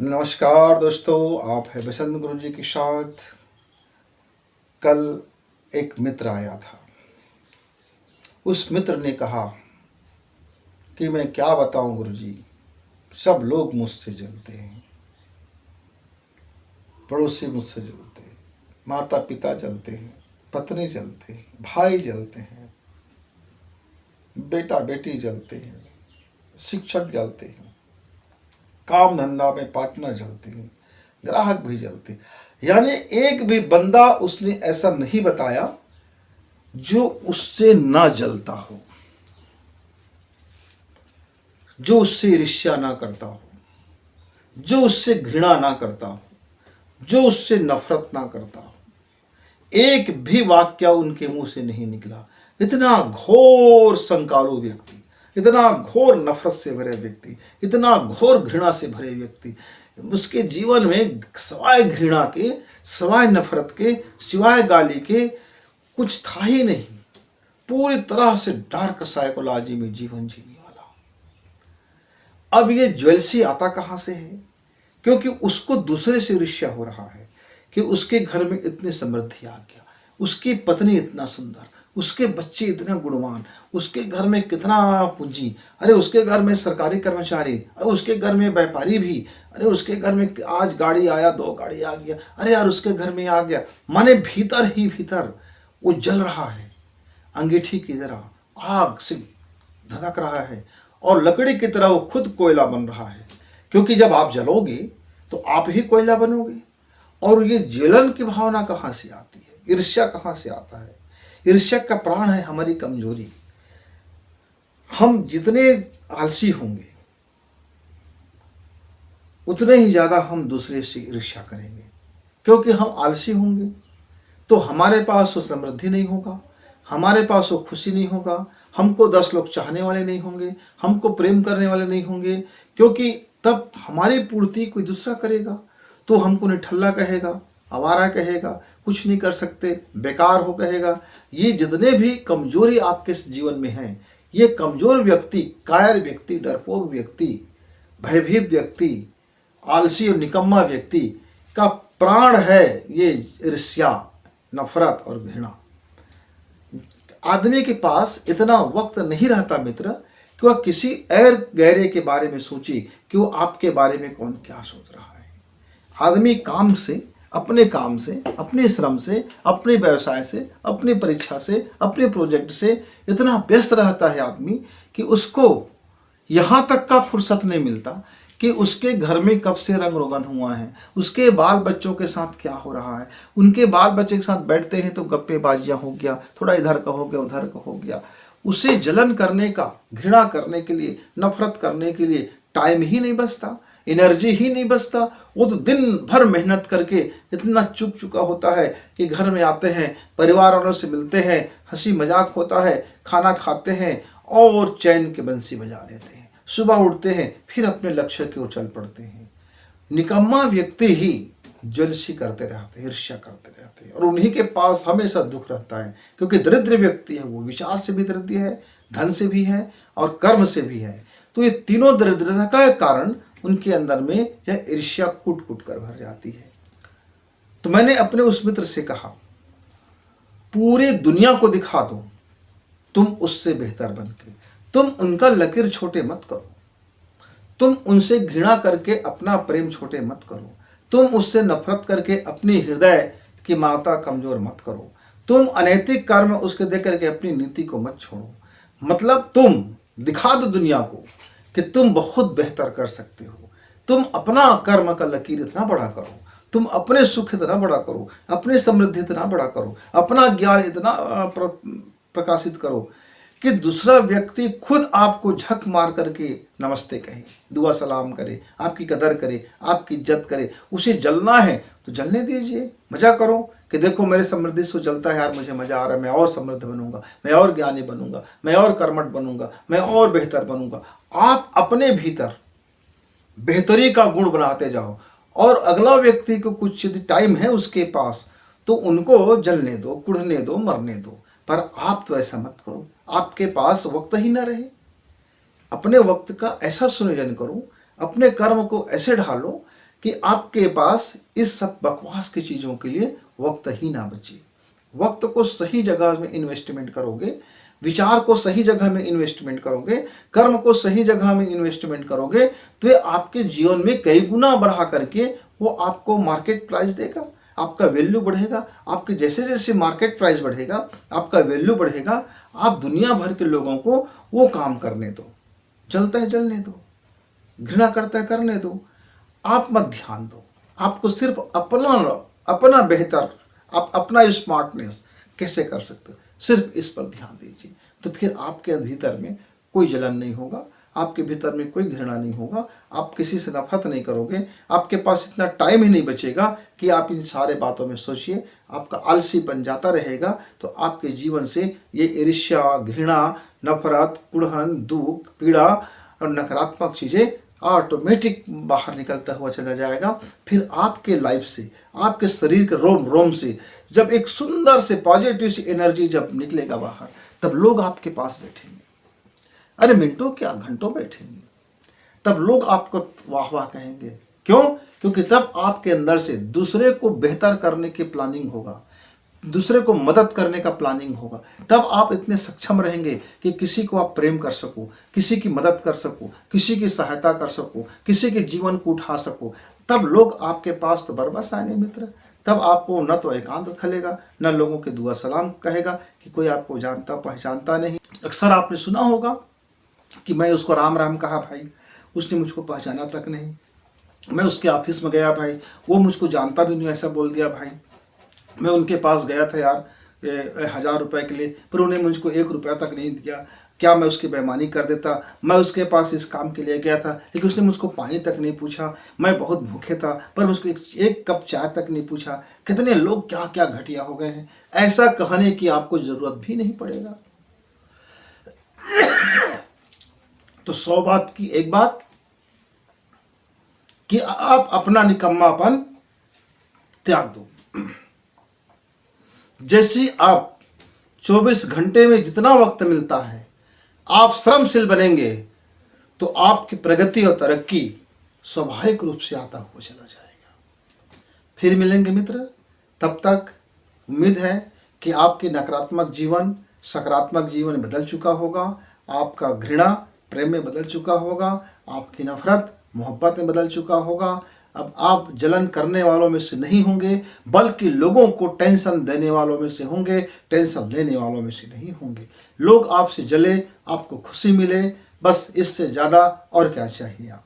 नमस्कार दोस्तों, आप है बसंत गुरु जी के साथ। कल एक मित्र आया था। उस मित्र ने कहा कि मैं क्या बताऊं गुरु जी, सब लोग मुझसे जलते हैं, पड़ोसी मुझसे जलते हैं, माता पिता जलते हैं, पत्नी जलते हैं, भाई जलते हैं, बेटा बेटी जलते हैं, शिक्षक जलते हैं, काम धंधा में पार्टनर जलते हैं, ग्राहक भी जलते हैं। यानी एक भी बंदा उसने ऐसा नहीं बताया जो उससे ना जलता हो, जो उससे ईर्ष्या ना करता हो, जो उससे घृणा ना करता हो, जो उससे नफरत ना करता हो। एक भी वाक्य उनके मुंह से नहीं निकला। इतना घोर संकालु व्यक्ति, इतना घोर नफरत से भरे व्यक्ति, इतना घोर घृणा से भरे व्यक्ति, उसके जीवन में सिवाय घृणा के, सिवाय नफरत के, सिवाय गाली के कुछ था ही नहीं। पूरी तरह से डार्क साइकोलॉजी में जीवन जीने वाला। अब ये ज्वेलसी आता कहां से है? क्योंकि उसको दूसरे से ईर्ष्या हो रहा है कि उसके घर में इतनी समृद्धि आ गया, उसकी पत्नी इतना सुंदर, उसके बच्चे इतना गुणवान, उसके घर में कितना पूंजी, अरे उसके घर में सरकारी कर्मचारी, अरे उसके घर में व्यापारी भी, अरे उसके घर में आज गाड़ी आया, 2 गाड़ी आ गया, अरे यार उसके घर में आ गया। माने भीतर ही भीतर वो जल रहा है, अंगीठी की तरह आग से धधक रहा है और लकड़ी की तरह वो खुद कोयला बन रहा है। क्योंकि जब आप जलोगे तो आप ही कोयला बनोगे। और ये जलन की भावना कहाँ से आती है? ईर्ष्या कहाँ से आता है? ईर्ष्या का प्राण है हमारी कमजोरी। हम जितने आलसी होंगे उतने ही ज्यादा हम दूसरे से ईर्ष्या करेंगे। क्योंकि हम आलसी होंगे तो हमारे पास वो समृद्धि नहीं होगा, हमारे पास वो खुशी नहीं होगा, हमको 10 लोग चाहने वाले नहीं होंगे, हमको प्रेम करने वाले नहीं होंगे। क्योंकि तब हमारी पूर्ति कोई दूसरा करेगा तो हमको निठल्ला कहेगा, आवारा कहेगा, कुछ नहीं कर सकते, बेकार हो कहेगा। ये जितने भी कमजोरी आपके जीवन में हैं, ये कमजोर व्यक्ति, कायर व्यक्ति, डरपोक व्यक्ति, भयभीत व्यक्ति, आलसी और निकम्मा व्यक्ति का प्राण है ये ईर्ष्या, नफरत और घृणा। आदमी के पास इतना वक्त नहीं रहता मित्र कि वह किसी और गहरे के बारे में सोचे कि वो आपके बारे में कौन क्या सोच रहा है। आदमी काम से, अपने काम से, अपने श्रम से, अपने व्यवसाय से, अपनी परीक्षा से, अपने प्रोजेक्ट से इतना व्यस्त रहता है आदमी कि उसको यहाँ तक का फुर्सत नहीं मिलता कि उसके घर में कब से रंग रोगन हुआ है, उसके बाल बच्चों के साथ क्या हो रहा है। उनके बाल बच्चे के साथ बैठते हैं तो गप्पेबाजियाँ हो गया, थोड़ा इधर का हो गया, उधर का हो गया। उसे जलन करने का, घृणा करने के लिए, नफरत करने के लिए टाइम ही नहीं बचता, एनर्जी ही नहीं बचता। वो तो दिन भर मेहनत करके इतना चूक चुका होता है कि घर में आते हैं, परिवार वालों से मिलते हैं, हंसी मजाक होता है, खाना खाते हैं और चैन के बंसी बजा लेते हैं। सुबह उठते हैं फिर अपने लक्ष्य की ओर चल पड़ते हैं। निकम्मा व्यक्ति ही जलसी करते रहते हैं, ईर्ष्या करते रहते हैं और उन्हीं के पास हमेशा दुख रहता है। क्योंकि दरिद्र व्यक्ति है, वो विचार से भी दरिद्र है, धन से भी है और कर्म से भी है। तो ये तीनों दरिद्रता का कारण उनके अंदर में यह ईर्ष्या कूट कूट कर भर जाती है। तो मैंने अपने उस मित्र से कहा, पूरी दुनिया को दिखा दो तुम उससे बेहतर बन के, तुम उनका लकीर छोटे मत करो, तुम उनसे घृणा करके अपना प्रेम छोटे मत करो, तुम उससे नफरत करके अपनी हृदय की माता कमजोर मत करो, तुम अनैतिक कर्म उसके देख करके अपनी नीति को मत छोड़ो। मतलब तुम दिखा दो दुनिया को कि तुम बहुत बेहतर कर सकते हो। तुम अपना कर्म का लकीर इतना बड़ा करो, तुम अपने सुख इतना बड़ा करो, अपनी समृद्धि इतना बड़ा करो, अपना ज्ञान इतना प्रकाशित करो कि दूसरा व्यक्ति खुद आपको झक मार करके नमस्ते कहे, दुआ सलाम करे, आपकी कदर करे, आपकी इज्जत करे। उसे जलना है तो जलने दीजिए, मजा करो कि देखो मेरे समृद्धि से जलता है यार, मुझे मजा आ रहा है, मैं और समृद्ध बनूंगा, मैं और ज्ञानी बनूंगा, मैं और कर्मठ बनूंगा, मैं और बेहतर बनूंगा। आप अपने भीतर बेहतरी का गुण बनाते जाओ और अगला व्यक्ति को कुछ यदि टाइम है उसके पास तो उनको जलने दो, कुढ़ने दो, मरने दो। पर आप तो ऐसा मत करो, आपके पास वक्त ही ना रहे। अपने वक्त का ऐसा सुनियोजन करो, अपने कर्म को ऐसे ढालो कि आपके पास इस सब बकवास की चीज़ों के लिए वक्त ही ना बचे। वक्त को सही जगह में इन्वेस्टमेंट करोगे, विचार को सही जगह में इन्वेस्टमेंट करोगे, कर्म को सही जगह में इन्वेस्टमेंट करोगे, तो ये आपके जीवन में कई गुना बढ़ा करके वो आपको मार्केट प्राइस देगा, आपका वैल्यू बढ़ेगा। आपके जैसे जैसे मार्केट प्राइस बढ़ेगा, आपका वैल्यू बढ़ेगा। आप दुनिया भर के लोगों को वो काम करने दो, जलता है जलने दो, घृणा करता है करने दो, आप मत ध्यान दो। आपको सिर्फ अपना बेहतर, आप अपना स्मार्टनेस कैसे कर सकते हो, सिर्फ इस पर ध्यान दीजिए। तो फिर आपके भीतर में कोई जलन नहीं होगा, आपके भीतर में कोई घृणा नहीं होगा, आप किसी से नफरत नहीं करोगे। आपके पास इतना टाइम ही नहीं बचेगा कि आप इन सारे बातों में सोचिए। आपका आलसीपन जाता रहेगा, तो आपके जीवन से ये ईर्ष्या, घृणा, नफरत, कुड़हन, दुख, पीड़ा और नकारात्मक चीज़ें ऑटोमेटिक बाहर निकलता हुआ चला जाएगा। फिर आपके लाइफ से, आपके शरीर के रोम रोम से जब एक सुंदर से पॉजिटिव सी एनर्जी जब निकलेगा बाहर, तब लोग आपके पास बैठेंगे, अरे मिनटों क्या घंटों बैठेंगे। तब लोग आपको वाह वाह कहेंगे। क्यों? क्योंकि तब आपके अंदर से दूसरे को बेहतर करने की प्लानिंग होगा, दूसरे को मदद करने का प्लानिंग होगा। तब आप इतने सक्षम रहेंगे कि किसी को आप प्रेम कर सको, किसी की मदद कर सको, किसी की सहायता कर सको, किसी के जीवन को उठा सको। तब लोग आपके पास तो बरबस आएंगे मित्र। तब आपको न तो एकांत खलेगा, न लोगों के दुआ सलाम कहेगा कि कोई आपको जानता पहचानता नहीं। अक्सर आपने सुना होगा कि मैं उसको राम राम कहा भाई, उसने मुझको पहचाना तक नहीं। मैं उसके ऑफिस में गया भाई, वो मुझको जानता भी नहीं, ऐसा बोल दिया भाई। मैं उनके पास गया था यार 1000 रुपये के लिए, पर उन्हें मुझको 1 रुपया तक नहीं दिया। क्या मैं उसकी बेईमानी कर देता? मैं उसके पास इस काम के लिए गया था, लेकिन उसने मुझको पानी तक नहीं पूछा। मैं बहुत भूखे था, पर उसको एक कप चाय तक नहीं पूछा। कितने लोग क्या क्या घटिया हो गए हैं। ऐसा कहने की आपको ज़रूरत भी नहीं पड़ेगा। तो 100 बात की एक बात कि आप अपना निकम्मापन त्याग दो। जैसे आप 24 घंटे में जितना वक्त मिलता है आप श्रमशील बनेंगे, तो आपकी प्रगति और तरक्की स्वाभाविक रूप से आता हुआ चला जाएगा। फिर मिलेंगे मित्र, तब तक उम्मीद है कि आपके नकारात्मक जीवन सकारात्मक जीवन में बदल चुका होगा, आपका घृणा प्रेम में बदल चुका होगा, आपकी नफरत मोहब्बत में बदल चुका होगा। अब आप जलन करने वालों में से नहीं होंगे, बल्कि लोगों को टेंशन देने वालों में से होंगे, टेंशन लेने वालों में से नहीं होंगे। लोग आपसे जले, आपको खुशी मिले, बस इससे ज़्यादा और क्या चाहिए आप।